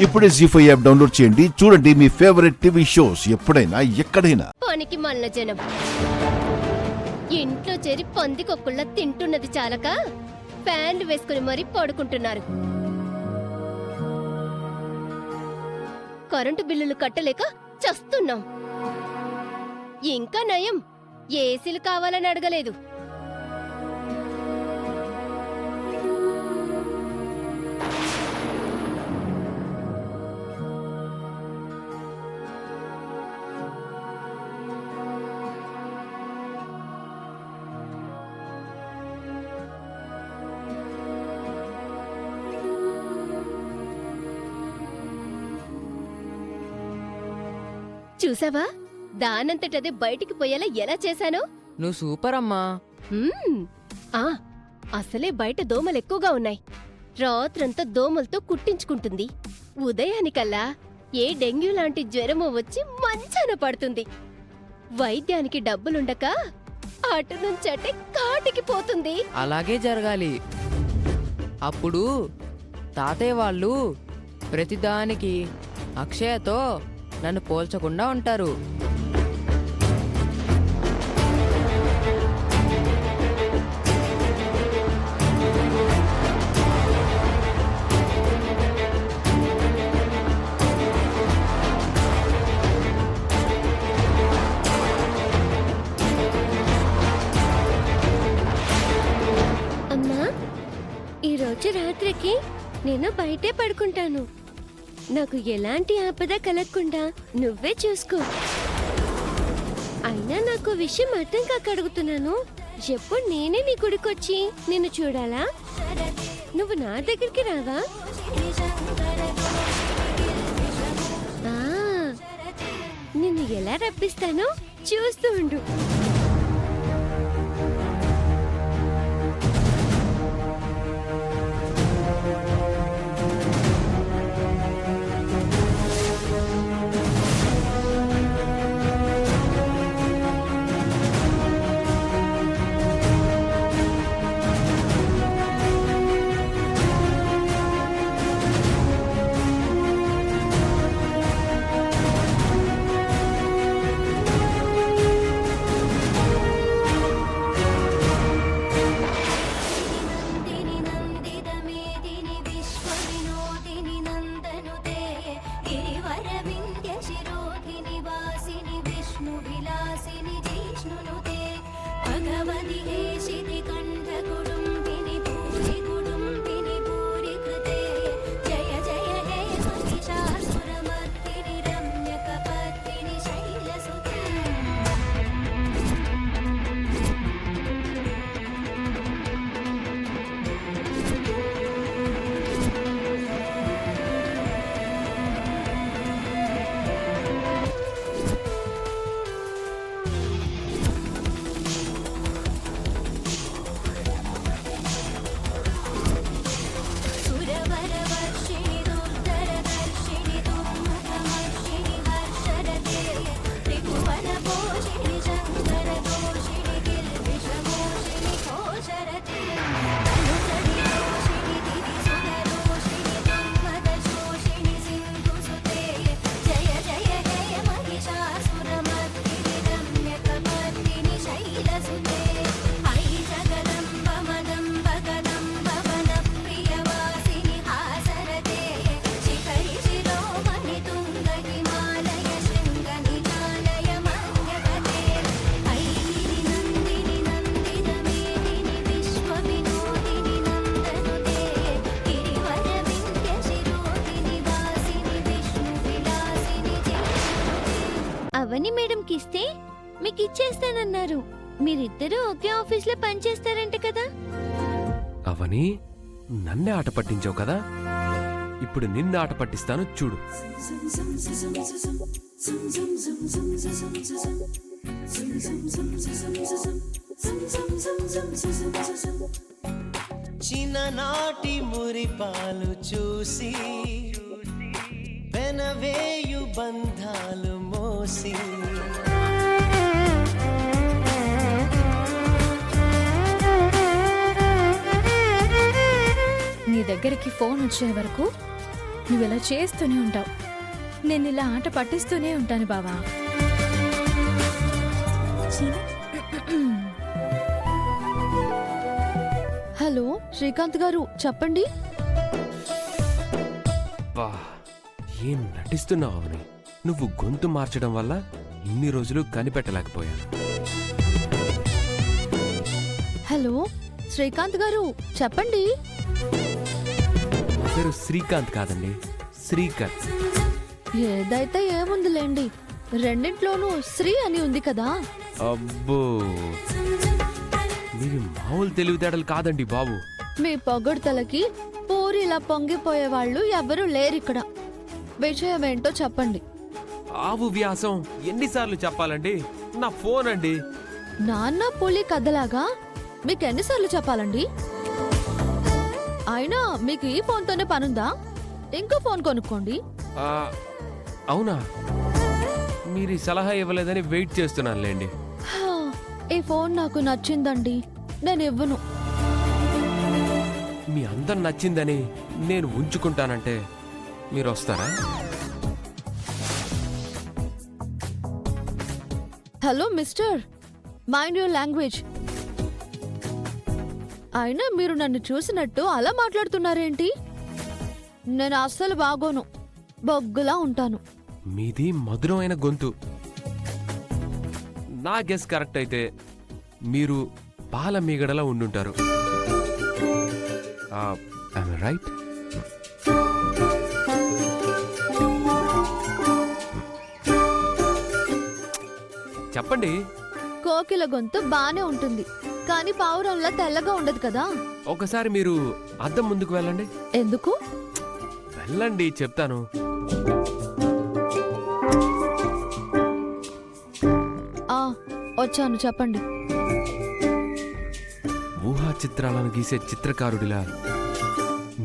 ఇప్పుడే జీ5 app download చేయండి. చూడండి మీ ఫేవరెట్ టీవీ షోస్ ఎప్పుడైనా ఎక్కడైనా. పనికి మల్ల జనం ఇంట్లో చేరి పందికొక్కుళ్ళ తింటున్నది చాలక ఫ్యాన్లు వేసుకుని మరీ పడుకుంటున్నారు. కరెంటు బిల్లులు కట్టలేక చస్తున్నాం. ఇంకా నయం ఏసీలు కావాలని అడగలేదు. చూసావా, దానంతటదే బయటికి పోయేలా ఎలా చేశానో? నువ్వు సూపర్ అమ్మా. అసలే బయట దోమలు ఎక్కువగా ఉన్నాయి. రాత్రంతా దోమలతో కుట్టించుకుంటుంది. ఉదయానికల్లా ఏ డెంగ్యూ లాంటి జ్వరమో వచ్చి మంచాన పడుతుంది. వైద్యానికి డబ్బులుండక అటు నుంచటే కాటికి పోతుంది. అలాగే జరగాలి. అప్పుడు తాతయ్య వాళ్ళు ప్రతిదానికి అక్షయతో నన్ను పోల్చకుండా ఉంటారు. అమ్మా, ఈరోజు రాత్రికి నేను బయటే పడుకుంటాను. నాకు ఎలాంటి ఆపద కలగకుండా నువ్వే చూసుకో. అయినా నాకు విషయం అర్థం కాక అడుగుతున్నాను. ఎప్పుడు నేనే నీ గుడికొచ్చి నిన్ను చూడాలా? నువ్వు నా దగ్గరికి రావా? నిన్ను ఎలా రప్పిస్తానో చూస్తూ ఉండు. అవని మేడంకి ఇస్తే మీకు ఇచ్చేస్తానన్నారు. మీరిద్దరూ ఒకే ఆఫీస్లో పనిచేస్తారంట కదా? అవని, నన్నే ఆట పట్టించావు కదా, ఇప్పుడు నిన్ను ఆట పట్టిస్తాను చూడు. చిన్ననాటి మురిపాలు చూసి వెనవేయు బంధాలు మోసి నీ దగ్గరికి ఫోన్ వచ్చే వరకు నువ్వెలా చేస్తూనే ఉంటావు. నేను ఇలా ఆట పట్టిస్తూనే ఉంటాను బావా. హలో శ్రీకాంత్ గారు, చెప్పండి. బా ఏం నటిస్తున్నావు అవని. నువ్వు గొంతు మార్చడం వల్ల ఇన్ని రోజులు కనిపెట్టలేకపోయాను. హలో శ్రీకాంత్ గారు, చెప్పండి. నా పేరు శ్రీకాంత్ కాదండి, శ్రీకర్. ఏదైతే ఏముందిలేండి, రెండింట్లోనూ శ్రీ అని ఉంది కదా. అబ్బో, మీరు మామూలు తెలివితేటలు కాదండి బాబు. మీ పొగడ్తలకి పూరిలా పొంగిపోయే వాళ్ళు ఎవరూ లేరిక్కడ. విషయం ఏంటో చెప్పండి. ఆవు వ్యాసం ఎన్నిసార్లు చెప్పాలండి? నా ఫోన్ అండి. నాన్న పులి కథలాగా మీకెన్నిసార్లు చెప్పాలండి? అయినా మీకు ఈ ఫోన్తోనే పనుందా? ఇంకో ఫోన్ కొనుక్కోండి. ఆ, అవునా? మీరు ఈ సలహా ఇవ్వలేదని వెయిట్ చేస్తున్నానులేండి. హా, ఈ ఫోన్ నాకు నచ్చిందండి, నేను ఇవ్వను. మీ అందం నచ్చిందని నేను ఉంచుకుంటానంటే మీరు వస్తారా? Hello mister, mind your language. అయినా మీరు నన్ను చూసినట్టు అలా మాట్లాడుతున్నారేంటి? నేను అస్సలు బాగోను, బొగ్గులా ఉంటాను. మీది మధురమైన గొంతు. నా గెస్ కరెక్ట్ అయితే మీరు పాల మీగడలా ఉండుంటారు. రైట్? చెప్పండి. కోకిల గొంతు బానే ఉంటుంది, కానీ పావురంలా తెల్లగా ఉండదు కదా. ఒకసారి మీరు అద్దం ముందుకు వెళ్ళండి. ఎందుకు? వెళ్ళండి, చెప్తాను. ఆ వచ్చాను, చెప్పండి. ఊహా చిత్రాలను గీసే చిత్రకారుడిలా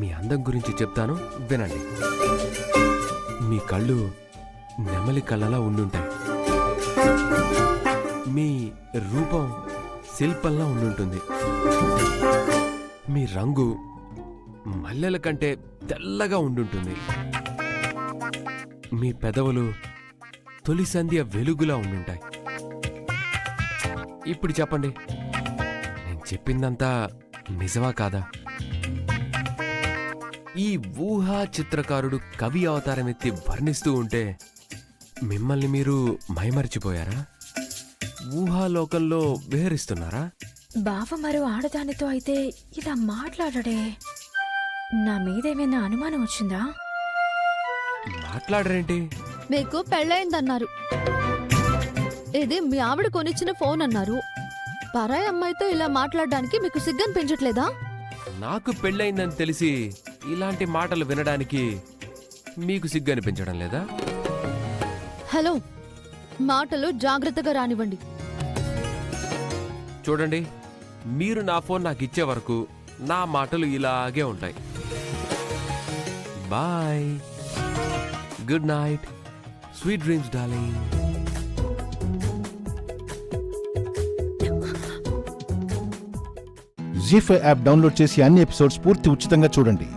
మీ అందం గురించి చెప్తాను, వినండి. మీ కళ్ళు నెమలి కళ్ళలా ఉండుంటాయి. మీ రూపం శిల్పంలా ఉండుంటుంది. మీ రంగు మల్లెల కంటే తెల్లగా ఉండుంటుంది. మీ పెదవులు తొలి సంధ్య వెలుగులా ఉండుంటాయి. ఇప్పుడు చెప్పండి, నేను చెప్పిందంతా నిజమా కాదా? ఈ ఊహా చిత్రకారుడు కవి అవతారం ఎత్తి వర్ణిస్తూ ఉంటే మిమ్మల్ని మీరు మైమరిచిపోయారా? ఊహాలోకంలో విహరిస్తున్నారా? బావ మరో ఆడదానితో అయితే ఇలా మాట్లాడడే. నా మీదేమైనా అనుమానం వచ్చిందా? మాట్లాడరేంటి? మీకు పెళ్ళయిందన్నారు, ఇది మీ ఆవిడ కొనిచ్చిన ఫోన్ అన్నారు. పరాయి అమ్మాయితో ఇలా మాట్లాడడానికి మీకు సిగ్గనిపించట్లేదా? నాకు పెళ్ళయిందని తెలిసి ఇలాంటి మాటలు వినడానికి మీకు సిగ్గు అనిపించడం లేదా? హలో, మాటలు జాగ్రత్తగా రానివ్వండి. చూడండి, మీరు నా ఫోన్ నాకు ఇచ్చే వరకు నా మాటలు ఇలాగే ఉంటాయి. Bye, good night, sweet dreams darling. Zee five app download చేసి అన్ని ఎపిసోడ్స్ పూర్తి ఉచితంగా చూడండి.